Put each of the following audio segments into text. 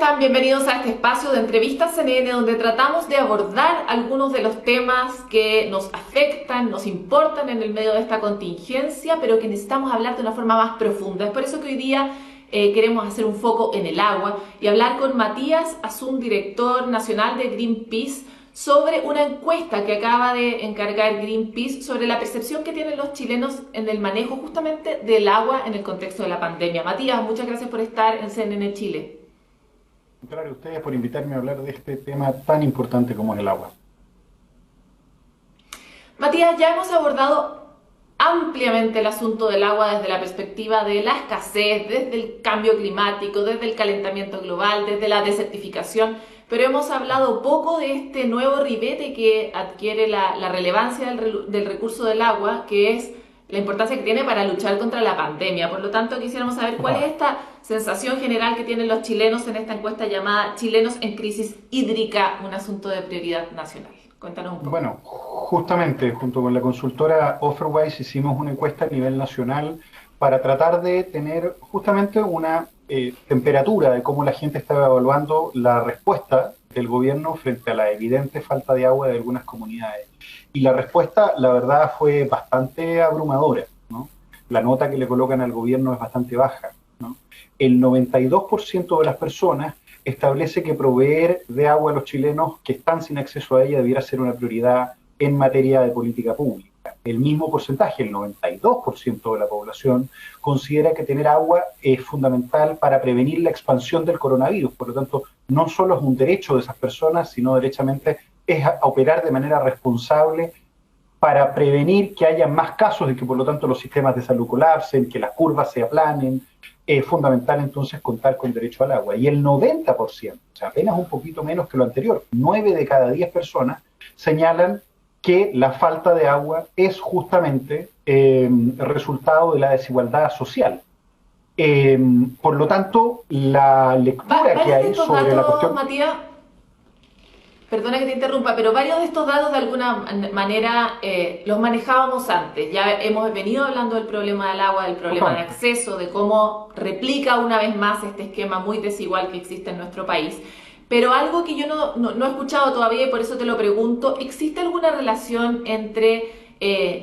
están? Bienvenidos a este espacio de Entrevistas CNN, donde tratamos de abordar algunos de los temas que nos afectan, nos importan en el medio de esta contingencia, pero que necesitamos hablar de una forma más profunda. Es por eso que hoy día queremos hacer un foco en el agua y hablar con Matías Azun, director nacional de Greenpeace, sobre una encuesta que acaba de encargar Greenpeace sobre la percepción que tienen los chilenos en el manejo justamente del agua en el contexto de la pandemia. Matías, muchas gracias por estar en CNN Chile. Contrario, a ustedes por invitarme a hablar de este tema tan importante como es el agua. Matías, ya hemos abordado ampliamente el asunto del agua desde la perspectiva de la escasez, desde el cambio climático, desde el calentamiento global, desde la desertificación, pero hemos hablado poco de este nuevo ribete que adquiere la relevancia del recurso del agua, que es la importancia que tiene para luchar contra la pandemia. Por lo tanto, quisiéramos saber cuál es esta sensación general que tienen los chilenos en esta encuesta llamada Chilenos en Crisis Hídrica, un asunto de prioridad nacional. Cuéntanos un poco. Bueno, justamente junto con la consultora Offerwise hicimos una encuesta a nivel nacional para tratar de tener justamente una temperatura de cómo la gente estaba evaluando la respuesta del gobierno frente a la evidente falta de agua de algunas comunidades. Y la respuesta, la verdad, fue bastante abrumadora, ¿no? La nota que le colocan al gobierno es bastante baja, ¿no? El 92% de las personas establece que proveer de agua a los chilenos que están sin acceso a ella debiera ser una prioridad en materia de política pública. El mismo porcentaje, el 92% de la población, considera que tener agua es fundamental para prevenir la expansión del coronavirus. Por lo tanto, no solo es un derecho de esas personas, sino derechamente es operar de manera responsable para prevenir que haya más casos y que por lo tanto los sistemas de salud colapsen, que las curvas se aplanen. Es fundamental entonces contar con derecho al agua. Y el 90%, o sea, apenas un poquito menos que lo anterior, 9 de cada 10 personas señalan que la falta de agua es justamente el resultado de la desigualdad social. Por lo tanto, la lectura que hay sobre la cuestión... Matías, perdona que te interrumpa, pero varios de estos datos de alguna manera los manejábamos antes. Ya hemos venido hablando del problema del agua, del problema de acceso, de cómo replica una vez más este esquema muy desigual que existe en nuestro país. Pero algo que yo no he escuchado todavía y por eso te lo pregunto, ¿existe alguna relación entre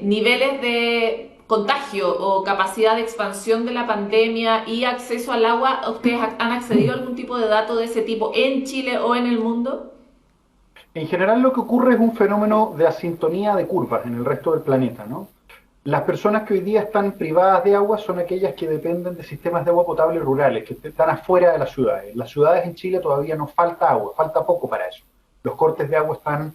niveles de contagio o capacidad de expansión de la pandemia y acceso al agua? ¿Ustedes han accedido a algún tipo de dato de ese tipo en Chile o en el mundo? En general lo que ocurre es un fenómeno de asintonía de curvas en el resto del planeta, ¿no? Las personas que hoy día están privadas de agua son aquellas que dependen de sistemas de agua potable rurales, que están afuera de las ciudades. Las ciudades en Chile todavía nos falta agua, falta poco para eso. Los cortes de agua están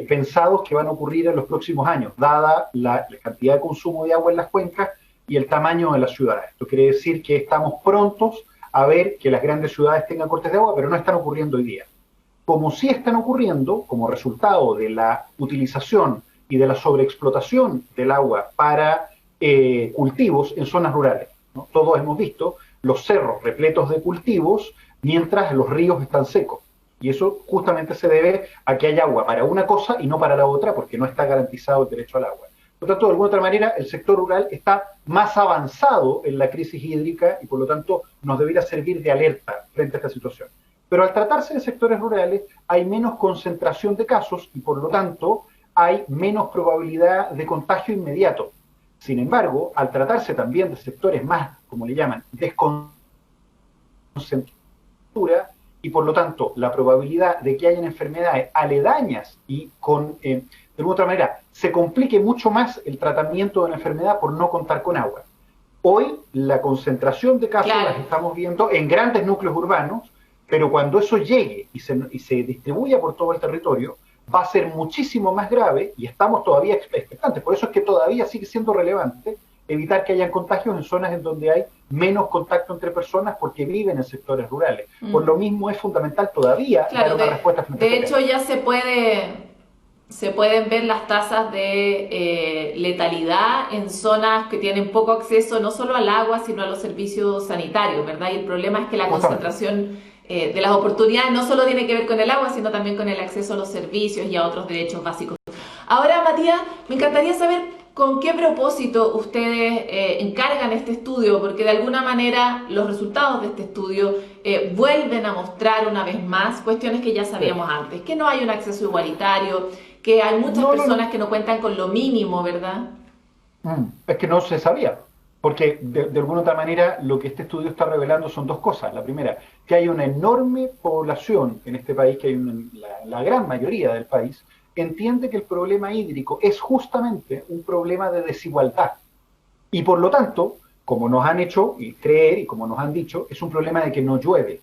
pensados que van a ocurrir en los próximos años, dada la cantidad de consumo de agua en las cuencas y el tamaño de las ciudades. Esto quiere decir que estamos prontos a ver que las grandes ciudades tengan cortes de agua, pero no están ocurriendo hoy día. Como sí están ocurriendo, como resultado de la utilización y de la sobreexplotación del agua para cultivos en zonas rurales, ¿no? Todos hemos visto los cerros repletos de cultivos mientras los ríos están secos. Y eso justamente se debe a que hay agua para una cosa y no para la otra, porque no está garantizado el derecho al agua. Por lo tanto, de alguna otra manera, el sector rural está más avanzado en la crisis hídrica y por lo tanto nos debería servir de alerta frente a esta situación. Pero al tratarse de sectores rurales hay menos concentración de casos y por lo tanto hay menos probabilidad de contagio inmediato. Sin embargo, al tratarse también de sectores más, como le llaman, desconcentratura y por lo tanto la probabilidad de que hayan enfermedades aledañas y de alguna otra manera se complique mucho más el tratamiento de la enfermedad por no contar con agua. Hoy la concentración de casos las estamos viendo en grandes núcleos urbanos, pero cuando eso llegue y se distribuya por todo el territorio, va a ser muchísimo más grave y estamos todavía expectantes. Por eso es que todavía sigue siendo relevante evitar que hayan contagios en zonas en donde hay menos contacto entre personas porque viven en sectores rurales. Por lo mismo es fundamental todavía dar una respuesta frente a de hecho, ya se pueden ver las tasas de letalidad en zonas que tienen poco acceso no solo al agua, sino a los servicios sanitarios, ¿verdad? Y el problema es que la concentración de las oportunidades no solo tiene que ver con el agua, sino también con el acceso a los servicios y a otros derechos básicos. Ahora, Matías, me encantaría saber ¿Con qué propósito ustedes encargan este estudio? Porque de alguna manera los resultados de este estudio vuelven a mostrar una vez más cuestiones que ya sabíamos antes, que no hay un acceso igualitario, que hay muchas personas que no cuentan con lo mínimo, ¿verdad? Es que no se sabía, porque de alguna otra manera lo que este estudio está revelando son dos cosas. La primera, que hay una enorme población en este país, que hay la gran mayoría del país, entiende que el problema hídrico es justamente un problema de desigualdad. Y por lo tanto, como nos han hecho creer y como nos han dicho, es un problema de que no llueve.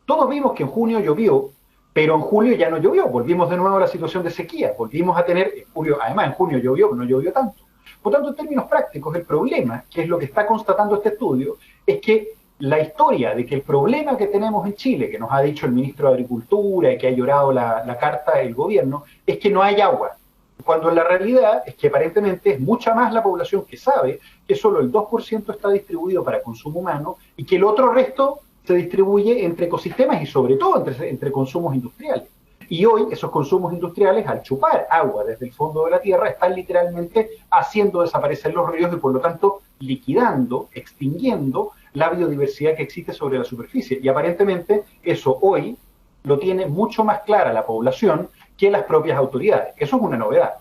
Todos vimos que en junio llovió, pero en julio ya no llovió. Volvimos de nuevo a la situación de sequía. Volvimos a tener, en julio, además en junio llovió, pero no llovió tanto. Por tanto, en términos prácticos, el problema, que es lo que está constatando este estudio, es que la historia de que el problema que tenemos en Chile, que nos ha dicho el ministro de Agricultura y que ha llorado la carta del gobierno, es que no hay agua. Cuando la realidad es que aparentemente es mucha más la población que sabe que solo el 2% está distribuido para consumo humano y que el otro resto se distribuye entre ecosistemas y sobre todo entre consumos industriales. Y hoy esos consumos industriales, al chupar agua desde el fondo de la tierra, están literalmente haciendo desaparecer los ríos y por lo tanto liquidando, extinguiendo la biodiversidad que existe sobre la superficie. Y aparentemente eso hoy lo tiene mucho más clara la población que las propias autoridades. Eso es una novedad.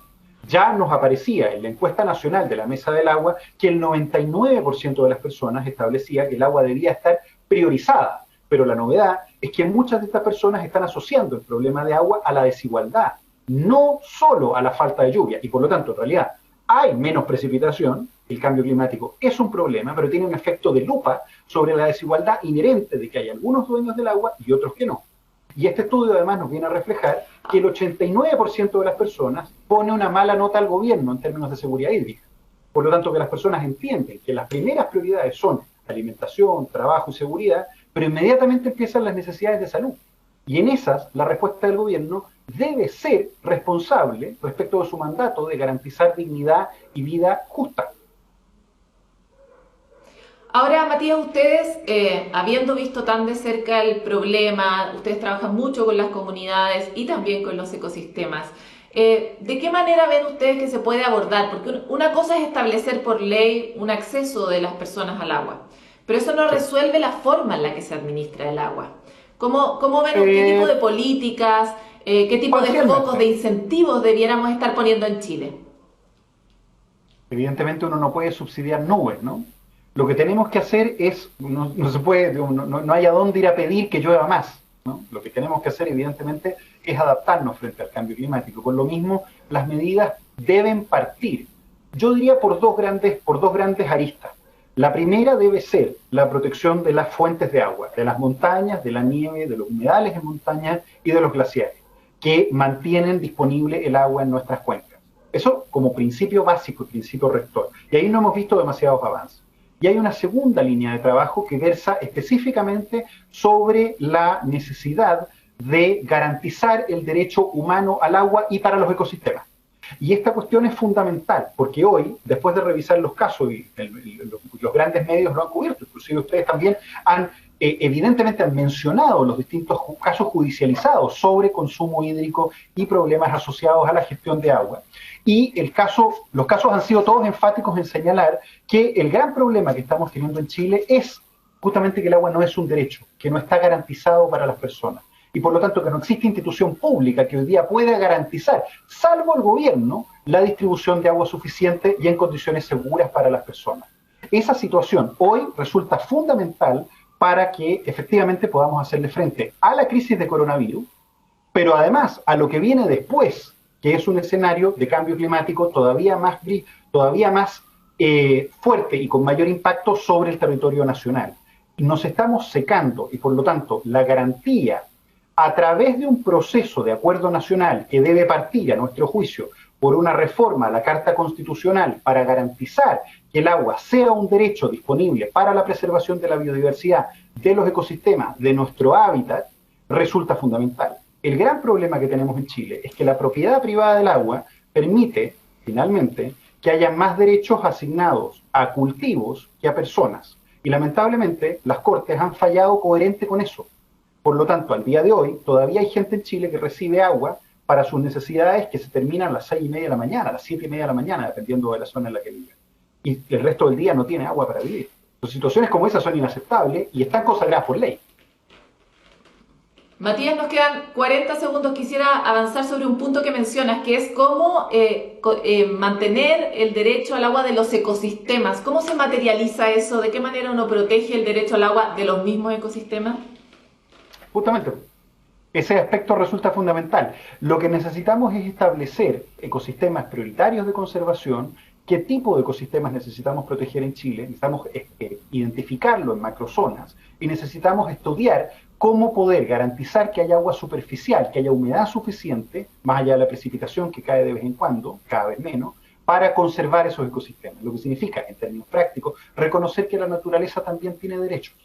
Ya nos aparecía en la encuesta nacional de la Mesa del Agua que el 99% de las personas establecía que el agua debía estar priorizada. Pero la novedad es que muchas de estas personas están asociando el problema de agua a la desigualdad, no solo a la falta de lluvia. Y por lo tanto, en realidad, hay menos precipitación, el cambio climático es un problema, pero tiene un efecto de lupa sobre la desigualdad inherente de que hay algunos dueños del agua y otros que no. Y este estudio además nos viene a reflejar que el 89% de las personas pone una mala nota al gobierno en términos de seguridad hídrica. Por lo tanto, que las personas entienden que las primeras prioridades son alimentación, trabajo y seguridad, pero inmediatamente empiezan las necesidades de salud. Y en esas, la respuesta del gobierno debe ser responsable respecto de su mandato de garantizar dignidad y vida justa. Ahora, Matías, ustedes, habiendo visto tan de cerca el problema, ustedes trabajan mucho con las comunidades y también con los ecosistemas. ¿De qué manera ven ustedes que se puede abordar? Porque una cosa es establecer por ley un acceso de las personas al agua, pero eso no resuelve la forma en la que se administra el agua. ¿Cómo ven qué tipo de políticas, qué tipo de focos, de incentivos debiéramos estar poniendo en Chile? Evidentemente uno no puede subsidiar nubes, ¿no? Lo que tenemos que hacer es, no se puede, no hay a dónde ir a pedir que llueva más, ¿no? Lo que tenemos que hacer, evidentemente, es adaptarnos frente al cambio climático. Por lo mismo, las medidas deben partir, yo diría, por dos grandes aristas. La primera debe ser la protección de las fuentes de agua, de las montañas, de la nieve, de los humedales en montañas y de los glaciares, que mantienen disponible el agua en nuestras cuencas. Eso como principio básico, principio rector. Y ahí no hemos visto demasiados avances. Y hay una segunda línea de trabajo que versa específicamente sobre la necesidad de garantizar el derecho humano al agua y para los ecosistemas. Y esta cuestión es fundamental, porque hoy, después de revisar los casos, y los grandes medios lo han cubierto, inclusive ustedes también evidentemente han mencionado los distintos casos judicializados sobre consumo hídrico y problemas asociados a la gestión de agua. Y los casos han sido todos enfáticos en señalar que el gran problema que estamos teniendo en Chile es justamente que el agua no es un derecho, que no está garantizado para las personas. Y por lo tanto que no existe institución pública que hoy día pueda garantizar, salvo el gobierno, la distribución de agua suficiente y en condiciones seguras para las personas. Esa situación hoy resulta fundamental para que efectivamente podamos hacerle frente a la crisis de coronavirus, pero además a lo que viene después, que es un escenario de cambio climático todavía más fuerte y con mayor impacto sobre el territorio nacional. Y nos estamos secando y por lo tanto la garantía a través de un proceso de acuerdo nacional que debe partir, a nuestro juicio, por una reforma a la Carta Constitucional para garantizar que el agua sea un derecho disponible para la preservación de la biodiversidad, de los ecosistemas, de nuestro hábitat, resulta fundamental. El gran problema que tenemos en Chile es que la propiedad privada del agua permite, finalmente, que haya más derechos asignados a cultivos que a personas. Y lamentablemente las Cortes han fallado coherente con eso. Por lo tanto, al día de hoy, todavía hay gente en Chile que recibe agua para sus necesidades que se terminan a las 6:30 de la mañana, a las 7:30 de la mañana, dependiendo de la zona en la que viven. Y el resto del día no tiene agua para vivir. Entonces, situaciones como esas son inaceptables y están consagradas por ley. Matías, nos quedan 40 segundos. Quisiera avanzar sobre un punto que mencionas, que es cómo mantener el derecho al agua de los ecosistemas. ¿Cómo se materializa eso? ¿De qué manera uno protege el derecho al agua de los mismos ecosistemas? Justamente, ese aspecto resulta fundamental. Lo que necesitamos es establecer ecosistemas prioritarios de conservación. ¿Qué tipo de ecosistemas necesitamos proteger en Chile? Necesitamos identificarlo en macrozonas y necesitamos estudiar cómo poder garantizar que haya agua superficial, que haya humedad suficiente, más allá de la precipitación que cae de vez en cuando, cada vez menos, para conservar esos ecosistemas. Lo que significa, en términos prácticos, reconocer que la naturaleza también tiene derechos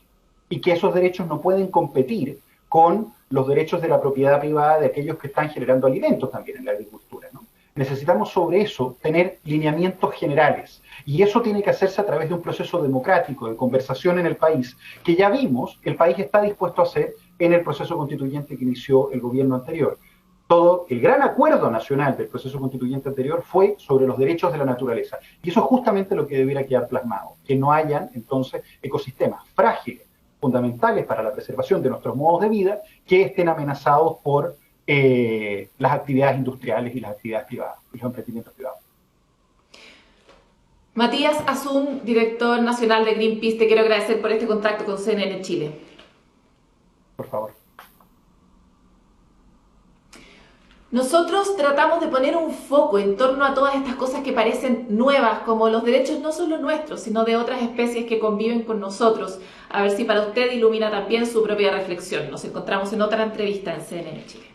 y que esos derechos no pueden competir con los derechos de la propiedad privada de aquellos que están generando alimentos también en la agricultura, ¿no? Necesitamos sobre eso tener lineamientos generales y eso tiene que hacerse a través de un proceso democrático de conversación en el país, que ya vimos que el país está dispuesto a hacer en el proceso constituyente que inició el gobierno anterior. Todo el gran acuerdo nacional del proceso constituyente anterior fue sobre los derechos de la naturaleza y eso es justamente lo que debiera quedar plasmado, que no hayan entonces ecosistemas frágiles, fundamentales para la preservación de nuestros modos de vida, que estén amenazados por las actividades industriales y las actividades privadas, y los emprendimientos privados. Matías Azun, director nacional de Greenpeace, te quiero agradecer por este contacto con CNN Chile. Por favor. Nosotros tratamos de poner un foco en torno a todas estas cosas que parecen nuevas, como los derechos no solo nuestros, sino de otras especies que conviven con nosotros. A ver si para usted ilumina también su propia reflexión. Nos encontramos en otra entrevista en CNN Chile.